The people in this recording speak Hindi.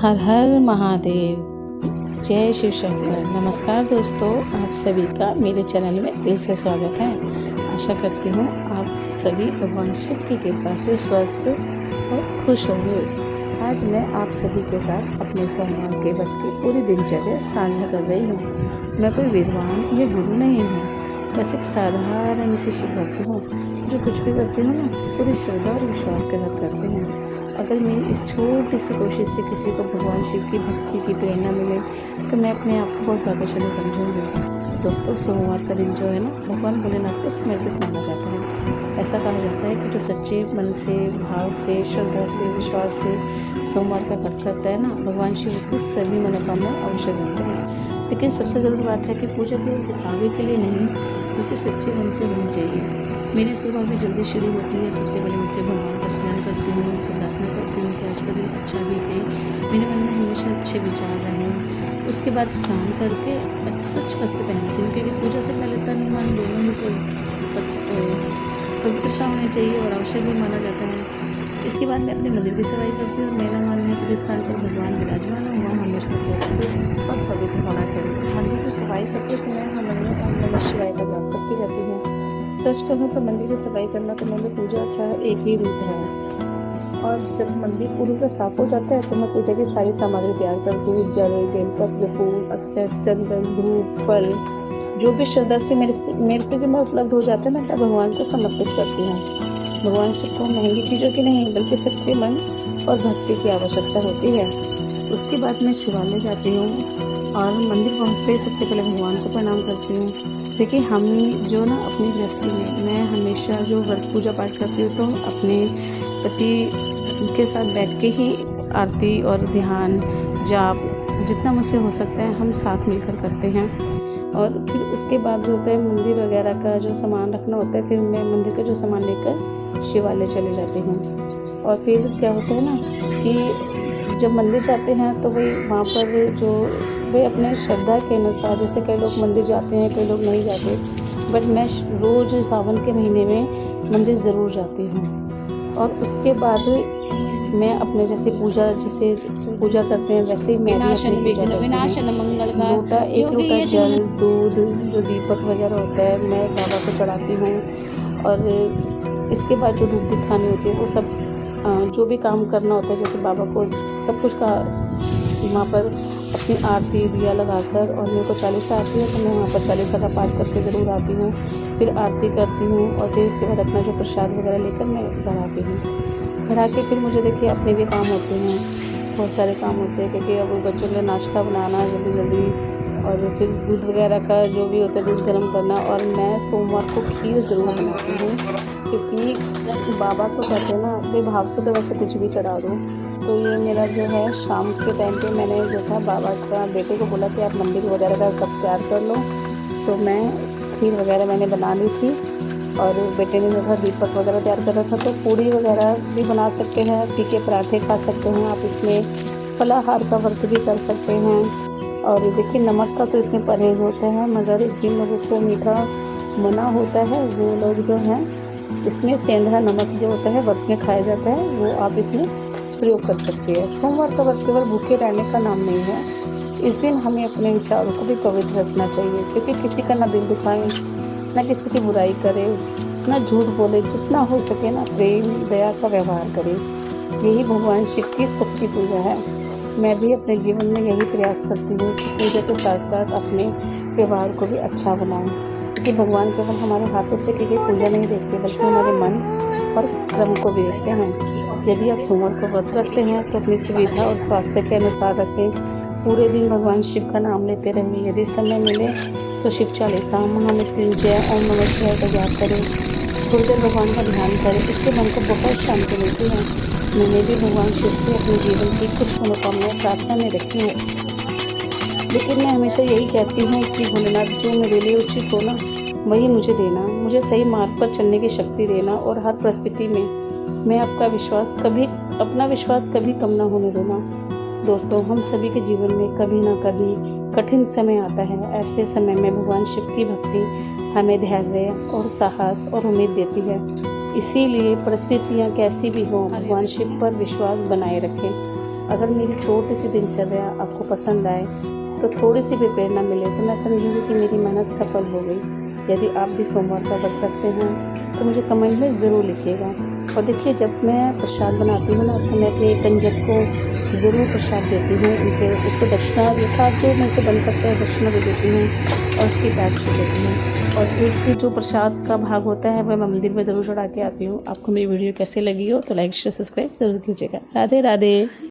हर हर महादेव, जय शिव शंकर। नमस्कार दोस्तों, आप सभी का मेरे चैनल में दिल से स्वागत है। आशा करती हूँ आप सभी भगवान शिव की कृपा से स्वस्थ और खुश होंगे। आज मैं आप सभी के साथ अपने सोमवार के व्रत की पूरी दिनचर्या साझा कर रही हूँ। मैं कोई विद्वान या गुरु नहीं हूँ, बस एक साधारण सी शिव भक्त हूँ जो कुछ भी करती हूँ ना पूरी श्रद्धा और विश्वास के साथ करती हूँ। अगर मेरी इस छोटी सी कोशिश से किसी को भगवान शिव की भक्ति की प्रेरणा मिले तो मैं अपने आप को बहुत भाग्यशाली समझूंगी। दोस्तों, सोमवार का दिन जो है ना भगवान भोलेनाथ को समर्पित माना जाता है। ऐसा कहा जाता है कि जो सच्चे मन से, भाव से, श्रद्धा से, विश्वास से सोमवार का व्रत करता है ना, भगवान शिव उसकी सभी मनोकामना अवश्य सुनते हैं। लेकिन सबसे ज़रूरी बात है कि पूजा केवल दिखावे के लिए नहीं, क्योंकि सच्चे मन से होनी चाहिए। मेरी सुबह भी जल्दी शुरू होती है। सबसे पहले उठ के भगवान का स्मरण करती हूँ, उनसे प्रार्थना करती हूँ कि आज का दिन अच्छा बीते, मेरे मन में हमेशा अच्छे विचार रहें। उसके बाद स्नान करके स्वच्छ वस्त्र पहनती हूँ, क्योंकि पूजा से पहले तन मन दोनों ही पवित्रता होनी चाहिए और आवश्यक भी माना जाता है। इसके बाद मैं अपने मंदिर की सफाई करती हूँ और मेरा मानना है कि जिस स्थान पर भगवान विराजमान है वहाँ हमेशा बहुत पवित्र होना चाहिए। मंदिर की सफाई करते समय हम ओम नमः शिवाय का जाप करती रहती हूँ। सच कहूँ तो मंदिर की सफाई करना तो मेरी पूजा का एक ही रूप है। और जब मंदिर पूरी तरह साफ हो जाता है तो मैं पूजा की सारी सामग्री तैयार करती हूँ। जल, बेलपत्र, फूल, अक्षत, चंदन, धूप, फल, जो भी श्रद्धा से मेरे से जो मैं उपलब्ध हो जाता है ना, मैं भगवान को समर्पित करती हूँ। भगवान शिव को महंगी चीज़ों की नहीं बल्कि सच्चे मन और भक्ति की आवश्यकता होती है। उसके बाद मैं शिवालय जाती हूँ और मंदिर पहुँचते ही सबसे पहले भगवान को प्रणाम करती हूँ। देखिए, हम जो ना अपनी गृहस्थी में मैं हमेशा जो व्रत पूजा पाठ करती हूँ तो अपने पति के साथ बैठ के ही आरती और ध्यान जाप जितना मुझसे हो सकता है हम साथ मिलकर करते हैं। और फिर उसके बाद जो होता है मंदिर वगैरह का जो सामान रखना होता है, फिर मैं मंदिर का जो सामान लेकर शिवालय चले जाती हूँ। और फिर क्या होता है ना कि जब मंदिर जाते हैं तो वहाँ पर जो वे अपने श्रद्धा के अनुसार, जैसे कई लोग मंदिर जाते हैं, कई लोग नहीं जाते, बट मैं रोज़ सावन के महीने में मंदिर ज़रूर जाती हूँ। और उसके बाद मैं अपने जैसे पूजा करते हैं वैसे ही मैं भी अपनी पूजा करती हूँ। एक लोटा जल, दूध, जो दीपक वगैरह होता है मैं बाबा को चढ़ाती हूँ। और इसके बाद जो धूप दिखानी होती है वो सब जो भी काम करना होता है, जैसे बाबा को सब कुछ का वहाँ पर अपनी आरती दिया लगाकर, और मेरे को 40 आती है तो मैं वहाँ पर 40 का पाठ करके ज़रूर आती हूँ। फिर आरती करती हूँ और फिर उसके बाद अपना जो प्रसाद वगैरह लेकर मैं घर आती हूँ। घर आके फिर मुझे देखिए अपने भी काम होते हैं, बहुत सारे काम होते हैं, क्योंकि अब बच्चों के लिए नाश्ता बनाना जल्दी जल्दी, और फिर दूध वगैरह का जो भी होता है दूध गर्म करना। और मैं सोमवार को खीर ज़रूर बनाती हूँ, क्योंकि बाबा से कहते हैं ना अपने भाव से तो वैसे कुछ भी चढ़ा दो। तो ये मेरा जो है शाम के टाइम पे मैंने जो था बाबा का बेटे को बोला कि आप मंदिर वगैरह का कब तैयार कर लो, तो मैं खीर वगैरह मैंने बना ली थी। और बेटे ने जो था दीपक वगैरह तैयार कर रखा, तो पूड़ी वगैरह भी बना सकते हैं, फीके पराठे खा सकते हैं आप, इसमें फलाहार का व्रत भी कर सकते हैं। और देखिए, नमक का तो इसमें परहेज होता है, मगर जिन लोगों को मीठा मना होता है वो लोग जो हैं इसमें सेंधा नमक जो होता है व्रत में खाया जाता है, वो आप इसमें प्रयोग कर सकते हैं। सोमवार का व्रत केवल भूखे रहने का नाम नहीं है। इस दिन हमें अपने विचारों को भी पवित्र रखना चाहिए, क्योंकि किसी का ना दिल दुखाए, ना किसी की बुराई करे, ना झूठ बोले, जितना हो सके ना प्रेम दया का व्यवहार करे। यही भगवान शिव की सच्ची पूजा है। मैं भी अपने जीवन में यही प्रयास करती हूँ कि पूजा के साथ साथ अपने व्यवहार को भी अच्छा बनाऊँ, क्योंकि भगवान केवल हमारे हाथों से की गई पूजा नहीं देखते, बल्कि हमारे मन और कर्म को भी देखते हैं। यदि आप सोमवार को व्रत रखते हैं तो अपनी सुविधा और स्वास्थ्य के अनुसार रखें। पूरे दिन भगवान शिव का नाम लेते रहें। यदि समय मिले तो शिव चालीसा, महामृत्युंजय, ओम नमः शिवाय का जाप करें। थोड़ी देर भगवान का ध्यान करें, इससे मन को बहुत शांति मिलती है। मैंने भी भगवान शिव से अपने जीवन की कुछ मनोकामनाएं प्रार्थना में रखी हैं, लेकिन मैं हमेशा यही कहती हूँ कि भोलेनाथ जो मेरे लिए उचित हो ना वही मुझे देना, मुझे सही मार्ग पर चलने की शक्ति देना, और हर परिस्थिति में मैं अपना विश्वास कभी कम ना होने देना। दोस्तों, हम सभी के जीवन में कभी ना कभी कठिन समय आता है। ऐसे समय में भगवान शिव की भक्ति हमें धैर्य और साहस और उम्मीद देती है। इसीलिए परिस्थितियाँ कैसी भी हों, भगवान शिव पर विश्वास बनाए रखें। अगर मेरी छोटी सी दिनचर्या आपको पसंद आए तो थोड़ी सी भी प्रेरणा मिले तो मैं समझूंगी कि मेरी मेहनत सफल हो गई। यदि आप भी सोमवार का व्रत रखते हैं तो मुझे कमेंट में ज़रूर लिखिएगा। और देखिए, जब मैं प्रसाद बनाती हूँ ना तो मैं अपने कंजक को ज़रूर प्रसाद देती हूँ, उसको दक्षिणा के साथ जो मेरे से बन सकता है दक्षिणा भी देती हूँ और उसकी पैर छू देती हूँ। और एक जो प्रसाद का भाग होता है वह मैं मंदिर में ज़रूर चढ़ा के आती हूँ। आपको मेरी वीडियो कैसे लगी हो तो लाइक शेयर सब्सक्राइब ज़रूर कीजिएगा। राधे राधे।